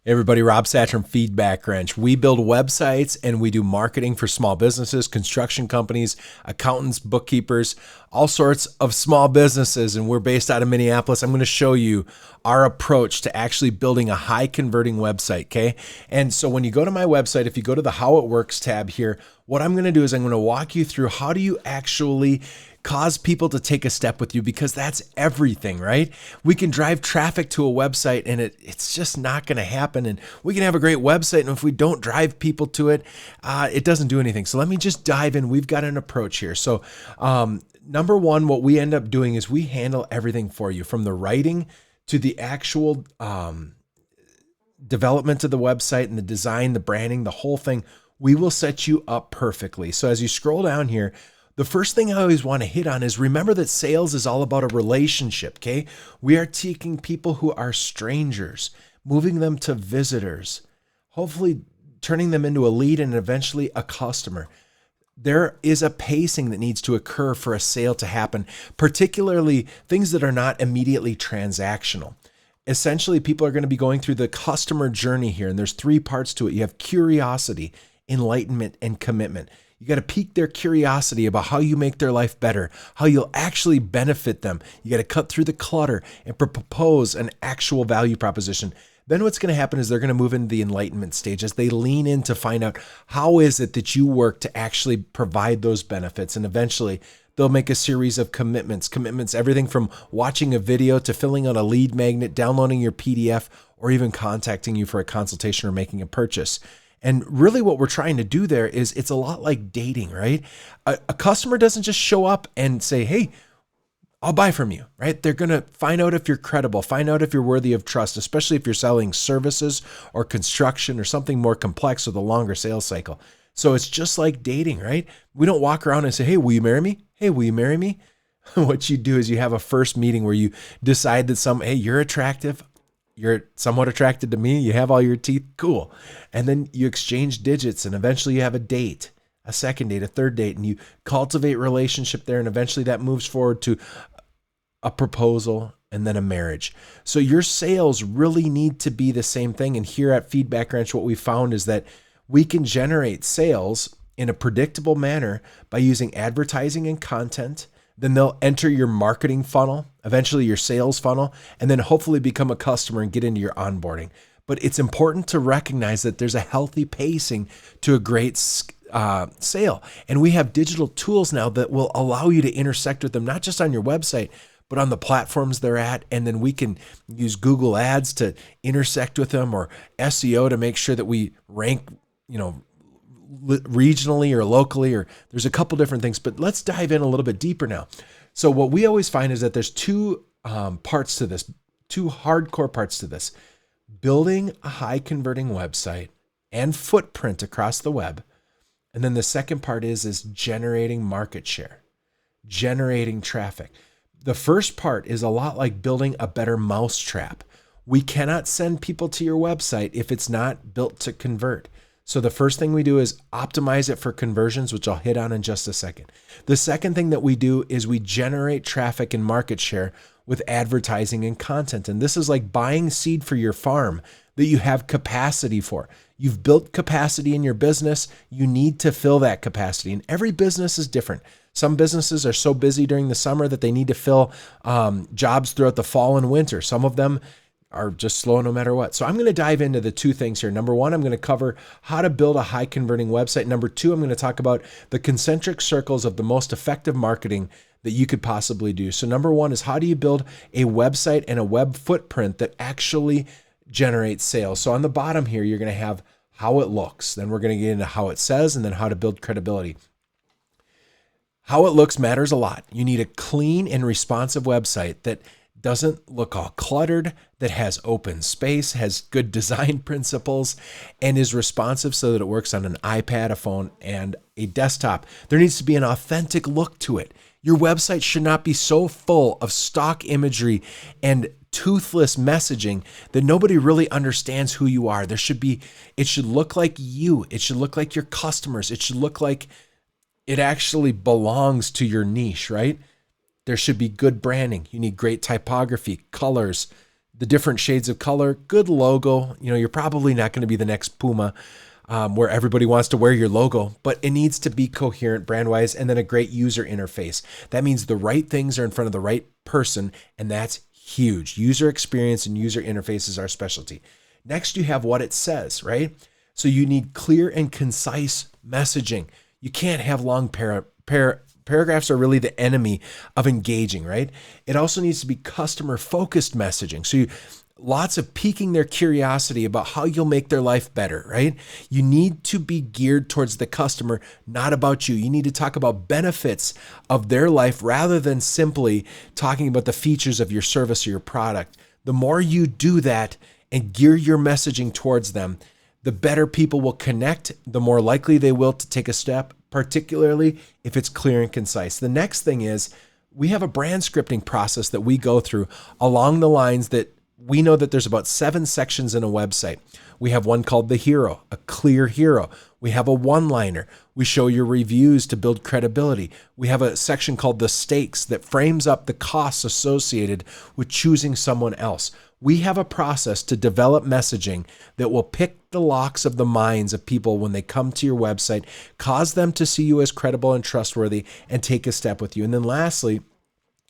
Hey everybody, Rob Satch from Feedbackwrench. We build websites and we do marketing for small businesses, construction companies, accountants, bookkeepers, all sorts of small businesses. And we're based out of Minneapolis. I'm going to show you our approach to actually building a high converting website. Okay. And so when you go to my website, if you go to the How It Works tab here, what I'm going to do is I'm going to walk you through how do you actually cause people to take a step with you, because that's everything, right? We can drive traffic to a website and it's just not going to happen. And we can have a great website, and if we don't drive people to it, it doesn't do anything. So let me just dive in. We've got an approach here. So number one, what we end up doing is we handle everything for you, from the writing to the actual development of the website and the design, the branding, the whole thing. We will set you up perfectly. So as you scroll down here, the first thing I always want to hit on is remember that sales is all about a relationship, okay? We are taking people who are strangers, moving them to visitors, hopefully turning them into a lead and eventually a customer. There is a pacing that needs to occur for a sale to happen, particularly things that are not immediately transactional. Essentially, people are going to be going through the customer journey here, and there's three parts to it. You have curiosity, enlightenment, and commitment. You got to pique their curiosity about how you make their life better, how you'll actually benefit them. You got to cut through the clutter and propose an actual value proposition. Then what's going to happen is they're going to move into the enlightenment stage as they lean in to find out how is it that you work to actually provide those benefits. And eventually they'll make a series of commitments, everything from watching a video to filling out a lead magnet, downloading your PDF, or even contacting you for a consultation or making a purchase. And really what we're trying to do there is it's a lot like dating, right? A customer doesn't just show up and say, hey, I'll buy from you, right? They're going to find out if you're credible, find out if you're worthy of trust, especially if you're selling services or construction or something more complex with a longer sales cycle. So it's just like dating, right? We don't walk around and say, hey, will you marry me? Hey, will you marry me? What you do is you have a first meeting where you decide that hey, you're attractive. You're somewhat attracted to me. You have all your teeth. Cool. And then you exchange digits, and eventually you have a date, a second date, a third date, and you cultivate relationship there. And eventually that moves forward to a proposal and then a marriage. So your sales really need to be the same thing. And here at Feedbackwrench, what we found is that we can generate sales in a predictable manner by using advertising and content. Then they'll enter your marketing funnel, eventually your sales funnel, and then hopefully become a customer and get into your onboarding. But it's important to recognize that there's a healthy pacing to a great sale. And we have digital tools now that will allow you to intersect with them, not just on your website, but on the platforms they're at. And then we can use Google Ads to intersect with them, or SEO to make sure that we rank, regionally or locally, or there's a couple different things. But let's dive in a little bit deeper now. So what we always find is that there's two parts to this, two hardcore parts to this: building a high converting website and footprint across the web. And then the second part is generating market share, generating traffic. The first part is a lot like building a better mousetrap. We cannot send people to your website if it's not built to convert. So the first thing we do is optimize it for conversions, which I'll hit on in just a second. The second thing that we do is we generate traffic and market share with advertising and content. And this is like buying seed for your farm that you have capacity for. You've built capacity in your business. You need to fill that capacity. And every business is different. Some businesses are so busy during the summer that they need to fill jobs throughout the fall and winter. Some of them are just slow no matter what. So I'm going to dive into the two things here. Number one, I'm going to cover how to build a high converting website. Number two, I'm going to talk about the concentric circles of the most effective marketing that you could possibly do. So number one is, how do you build a website and a web footprint that actually generates sales? So on the bottom here, you're going to have how it looks. Then we're going to get into how it says, and then how to build credibility. How it looks matters a lot. You need a clean and responsive website that doesn't look all cluttered, that has open space, has good design principles, and is responsive so that it works on an iPad, a phone, and a desktop. There needs to be an authentic look to it. Your website should not be so full of stock imagery and toothless messaging that nobody really understands who you are. It should look like you. It should look like your customers. It should look like it actually belongs to your niche, right? There should be good branding. You need great typography, colors, the different shades of color, good logo. You're probably not going to be the next Puma, where everybody wants to wear your logo, but it needs to be coherent brand-wise, and then a great user interface. That means the right things are in front of the right person, and that's huge. User experience and user interface is our specialty. Next, you have what it says, right? So you need clear and concise messaging. You can't have long paragraphs are really the enemy of engaging, right? It also needs to be customer-focused messaging. So lots of piquing their curiosity about how you'll make their life better, right? You need to be geared towards the customer, not about you. You need to talk about benefits of their life rather than simply talking about the features of your service or your product. The more you do that and gear your messaging towards them, the better people will connect, the more likely they will to take a step, particularly if it's clear and concise. The next thing is we have a brand scripting process that we go through along the lines that we know that there's about 7 sections in a website. We have one called the hero, a clear hero. We have a one-liner. We show your reviews to build credibility. We have a section called the stakes that frames up the costs associated with choosing someone else. We have a process to develop messaging that will pick the locks of the minds of people when they come to your website, cause them to see you as credible and trustworthy, and take a step with you. And then lastly,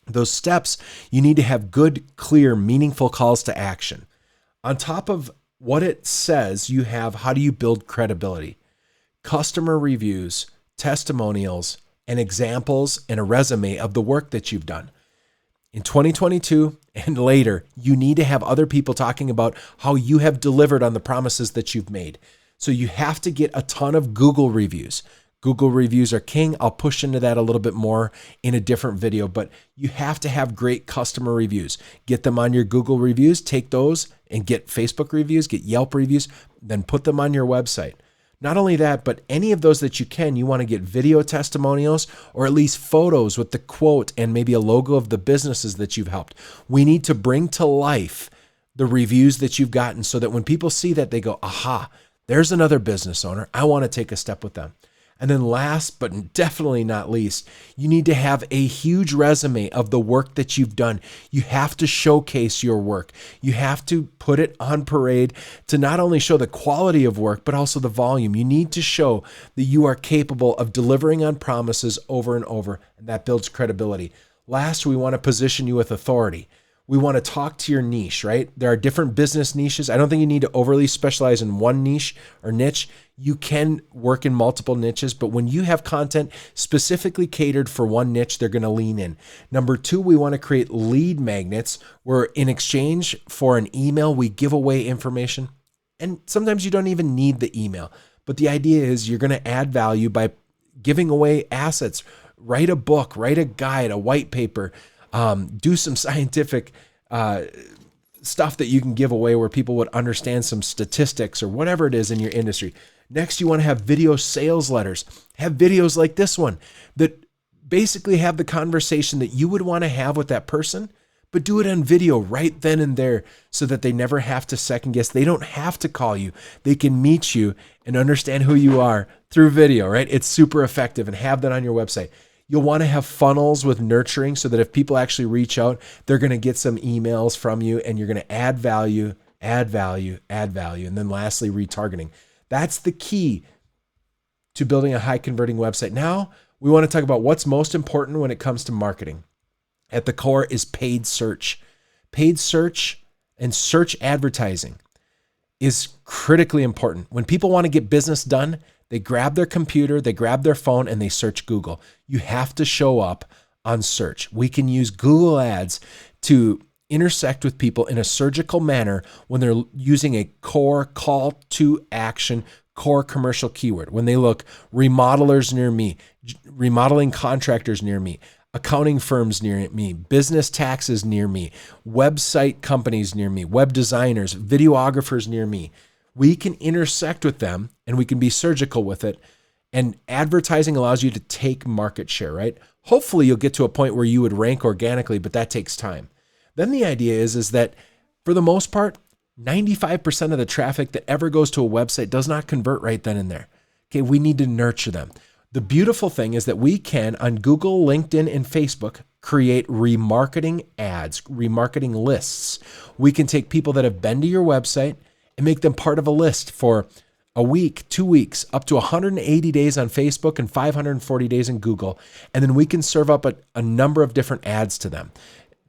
those steps, you need to have good, clear, meaningful calls to action. On top of what it says, you have how do you build credibility? Customer reviews, testimonials, and examples, and a resume of the work that you've done. In 2022 and later, you need to have other people talking about how you have delivered on the promises that you've made. So you have to get a ton of Google reviews. Google reviews are king. I'll push into that a little bit more in a different video, but you have to have great customer reviews. Get them on your Google reviews, take those and get Facebook reviews, get Yelp reviews, then put them on your website. Not only that, but any of those that you want to get video testimonials or at least photos with the quote and maybe a logo of the businesses that you've helped. We need to bring to life the reviews that you've gotten so that when people see that, they go, aha, there's another business owner. I want to take a step with them. And then last, but definitely not least, you need to have a huge resume of the work that you've done. You have to showcase your work. You have to put it on parade to not only show the quality of work, but also the volume. You need to show that you are capable of delivering on promises over and over, and that builds credibility. Last, we want to position you with authority. We want to talk to your niche, right? There are different business niches. I don't think you need to overly specialize in one niche or niche. You can work in multiple niches, but when you have content specifically catered for one niche, they're going to lean in. Number 2, we want to create lead magnets where in exchange for an email, we give away information. And sometimes you don't even need the email, but the idea is you're going to add value by giving away assets. Write a book, write a guide, a white paper, do some scientific stuff that you can give away where people would understand some statistics or whatever it is in your industry. Next, you want to have video sales letters. Have videos like this one that basically have the conversation that you would want to have with that person, but do it on video right then and there so that they never have to second guess. They don't have to call you. They can meet you and understand who you are through video, right? It's super effective, and have that on your website. You'll want to have funnels with nurturing so that if people actually reach out, they're going to get some emails from you, and you're going to add value, add value, add value. And then lastly, retargeting. That's the key to building a high converting website. Now we want to talk about what's most important when it comes to marketing. At the core is paid search. Paid search and search advertising is critically important. When people want to get business done, they grab their computer, they grab their phone, and they search Google. You have to show up on search. We can use Google Ads to intersect with people in a surgical manner when they're using a core call to action, core commercial keyword. When they look remodelers near me, remodeling contractors near me, accounting firms near me, business taxes near me, website companies near me, web designers, videographers near me. We can intersect with them and we can be surgical with it. And advertising allows you to take market share, right? Hopefully you'll get to a point where you would rank organically, but that takes time. Then the idea is that for the most part, 95% of the traffic that ever goes to a website does not convert right then and there. Okay, we need to nurture them. The beautiful thing is that we can, on Google, LinkedIn, and Facebook, create remarketing ads, remarketing lists. We can take people that have been to your website and make them part of a list for a week, 2 weeks, up to 180 days on Facebook and 540 days in Google. And then we can serve up a number of different ads to them.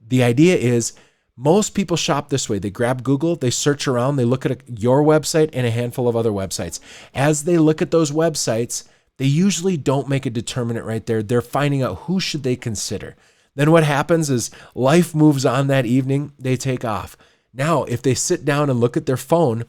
The idea is most people shop this way. They grab Google, they search around, they look at your website and a handful of other websites. As they look at those websites, they usually don't make a determinant right there. They're finding out who should they consider. Then what happens is life moves on that evening, they take off. Now, if they sit down and look at their phone,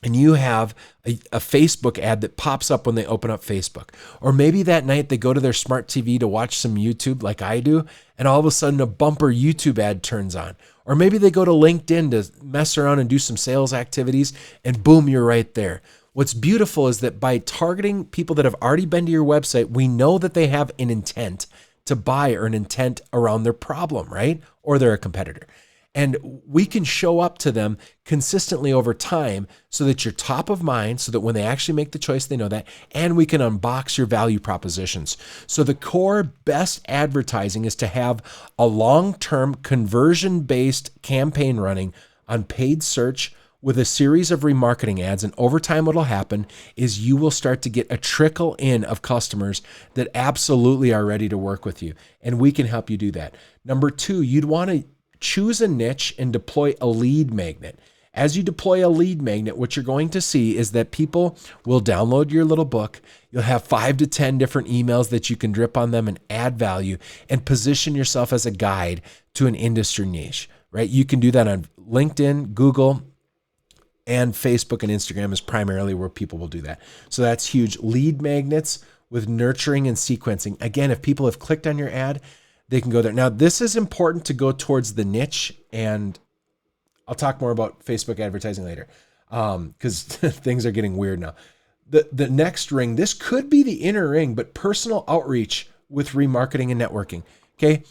and you have a Facebook ad that pops up when they open up Facebook. Or maybe that night they go to their smart TV to watch some YouTube like I do, and all of a sudden a bumper YouTube ad turns on. Or maybe they go to LinkedIn to mess around and do some sales activities, and boom, you're right there. What's beautiful is that by targeting people that have already been to your website, we know that they have an intent to buy or an intent around their problem, right? Or they're a competitor. And we can show up to them consistently over time so that you're top of mind, so that when they actually make the choice, they know that, and we can unbox your value propositions. So the core best advertising is to have a long-term conversion-based campaign running on paid search with a series of remarketing ads. And over time, what'll happen is you will start to get a trickle in of customers that absolutely are ready to work with you. And we can help you do that. Number two, you'd want to choose a niche and deploy a lead magnet. As you deploy a lead magnet, what you're going to see is that people will download your little book. You'll have 5 to 10 different emails that you can drip on them and add value and position yourself as a guide to an industry niche, right? You can do that on LinkedIn, Google, and Facebook and Instagram is primarily where people will do that. So that's huge. Lead magnets with nurturing and sequencing. Again, if people have clicked on your ad, they can go there. Now, this is important to go towards the niche, and I'll talk more about Facebook advertising later because things are getting weird now. The next ring, this could be the inner ring, but personal outreach with remarketing and networking, okay?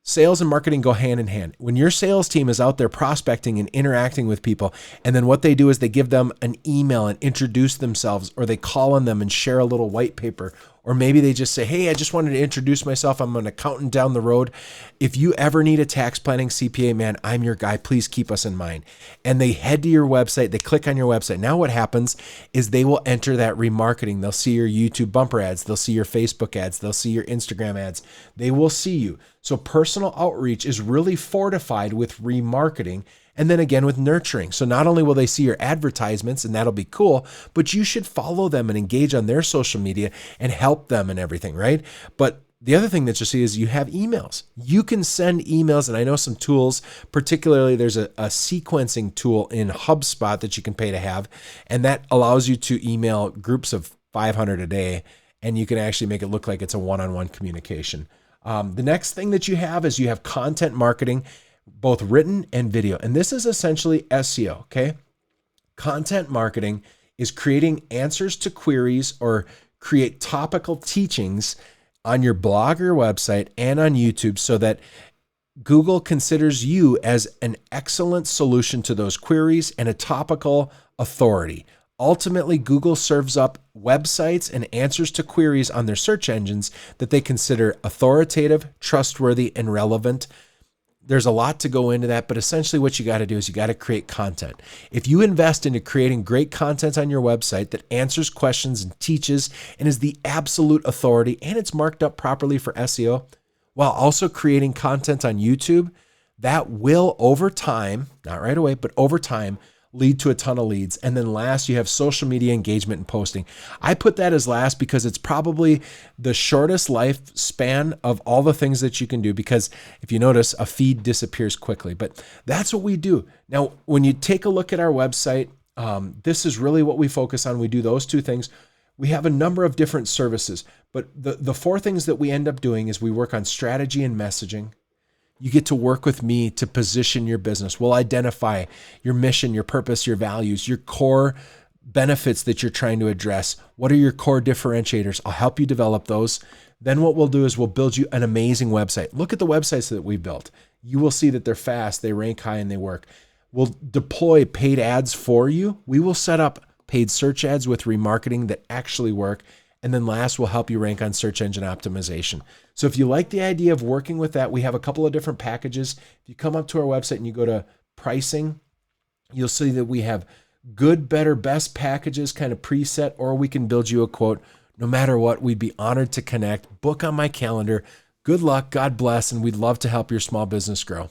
Sales and marketing go hand in hand. When your sales team is out there prospecting and interacting with people, and then what they do is they give them an email and introduce themselves, or they call on them and share a little white paper, or maybe they just say, hey, I just wanted to introduce myself. I'm an accountant down the road. If you ever need a tax planning CPA, man, I'm your guy. Please keep us in mind. And they head to your website. They click on your website. Now what happens is they will enter that remarketing. They'll see your YouTube bumper ads. They'll see your Facebook ads. They'll see your Instagram ads. They will see you. So personal outreach is really fortified with remarketing. And then again with nurturing. So not only will they see your advertisements, and that'll be cool, but you should follow them and engage on their social media and help them and everything, right? But the other thing that you'll see is you have emails. You can send emails, and I know some tools, particularly there's a sequencing tool in HubSpot that you can pay to have, and that allows you to email groups of 500 a day, and you can actually make it look like it's a one-on-one communication. The next thing that you have is you have content marketing, both written and video. And this is essentially SEO, okay? Content marketing is creating answers to queries or create topical teachings on your blog or your website and on YouTube so that Google considers you as an excellent solution to those queries and a topical authority. Ultimately, Google serves up websites and answers to queries on their search engines that they consider authoritative, trustworthy, and relevant. There's a lot to go into that, but essentially what you got to do is you got to create content. If you invest into creating great content on your website that answers questions and teaches and is the absolute authority, and it's marked up properly for SEO, while also creating content on YouTube, that will over time, not right away, but over time, lead to a ton of leads. And then last, you have social media engagement and posting. I put that as last because it's probably the shortest lifespan of all the things that you can do, because if you notice, a feed disappears quickly. But that's what we do. Now, when you take a look at our website, this is really what we focus on. We do those two things. We have a number of different services, but the four things that we end up doing is we work on strategy and messaging. You get to work with me to position your business. We'll identify your mission, your purpose, your values, your core benefits that you're trying to address. What are your core differentiators? I'll help you develop those. Then what we'll do is we'll build you an amazing website. Look at the websites that we built. You will see that they're fast, they rank high, and they work. We'll deploy paid ads for you. We will set up paid search ads with remarketing that actually work. And then last, we'll help you rank on search engine optimization. So if you like the idea of working with that, we have a couple of different packages. If you come up to our website and you go to pricing, you'll see that we have good, better, best packages kind of preset, or we can build you a quote. No matter what, we'd be honored to connect. Book on my calendar. Good luck, God bless, and we'd love to help your small business grow.